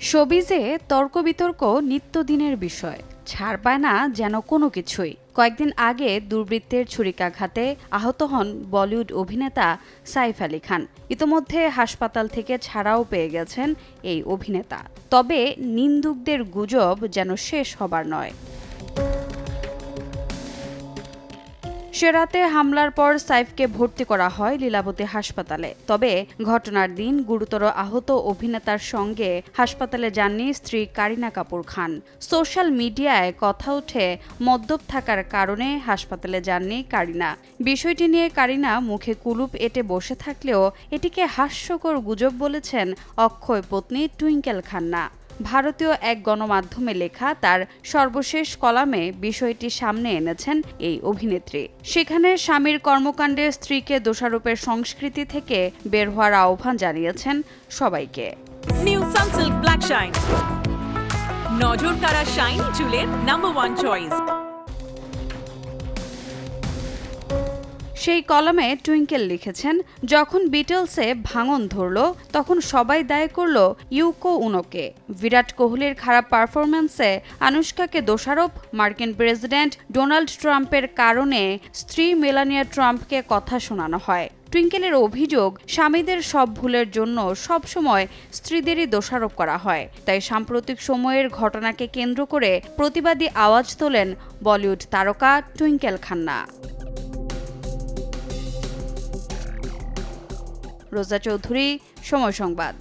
শোবিজে তর্ক-বিতর্ক নিত্যদিনের বিষয়। ছাড় পায় না যেন কোনো কিছুই। কয়েকদিন আগে দুর্বৃত্তের ছুরিকাঘাতে আহত হন বলিউড অভিনেতা সাইফ আলী খান। ইতোমধ্যে হাসপাতাল থেকে ছাড়াও পেয়ে গেছেন এই অভিনেতা। তবে নিন্দুকদের গুজব যেন শেষ হবার নয়। সে রাতে হামলার পর সাইফকে ভর্তি করা হয় লীলাবতী হাসপাতালে। তবে ঘটনার দিন গুরুতর আহত অভিনেতার সঙ্গে হাসপাতালে যাননি স্ত্রী কারিনা কাপুর খান। সোশ্যাল মিডিয়ায় কথা ওঠে মদ্যপ থাকার কারণে হাসপাতালে যাননি কারিনা। বিষয়টি নিয়ে কারিনা মুখে কুলুপ এঁটে বসে থাকলেও এটিকে হাস্যকর গুজব বলেছেন অক্ষয় পত্নী টুইঙ্কেল খান্না। ভারতীয় এক গণমাধ্যমে লেখা তার সর্বশেষ কলামে বিষয়টি সামনে এনেছেন এই অভিনেত্রী। সেখানে স্বামীর কর্মকাণ্ডে স্ত্রীকে দোষারোপের সংস্কৃতি থেকে বের হওয়ার আহ্বান জানিয়েছেন সবাইকে। নিউ সানসিল্ক ব্ল্যাক শাইন, নজর কাড়া শাইনি চুলের নাম্বার 1 চয়েস। সেই কলামে টুইঙ্কেল লিখেছেন, যখন বিটলসে ভাঙন ধরল তখন সবাই দায় করল ইউকো উনোকে। বিরাট কোহলির খারাপ পারফরম্যান্সে আনুশকাকে দোষারোপ। মার্কিন প্রেসিডেন্ট ডোনাল্ড ট্রাম্পের কারণে স্ত্রী মেলানিয়া ট্রাম্পকে কথা শোনানো হয়। টুইঙ্কেলের অভিযোগ, স্বামীদের সব ভুলের জন্য সবসময় স্ত্রীদেরই দোষারোপ করা হয়। তাই সাম্প্রতিক সময়ের ঘটনাকে কেন্দ্র করে প্রতিবাদী আওয়াজ তোলেন বলিউড তারকা টুইঙ্কেল খান্না। রোজা চৌধুরী, সময় সংবাদ।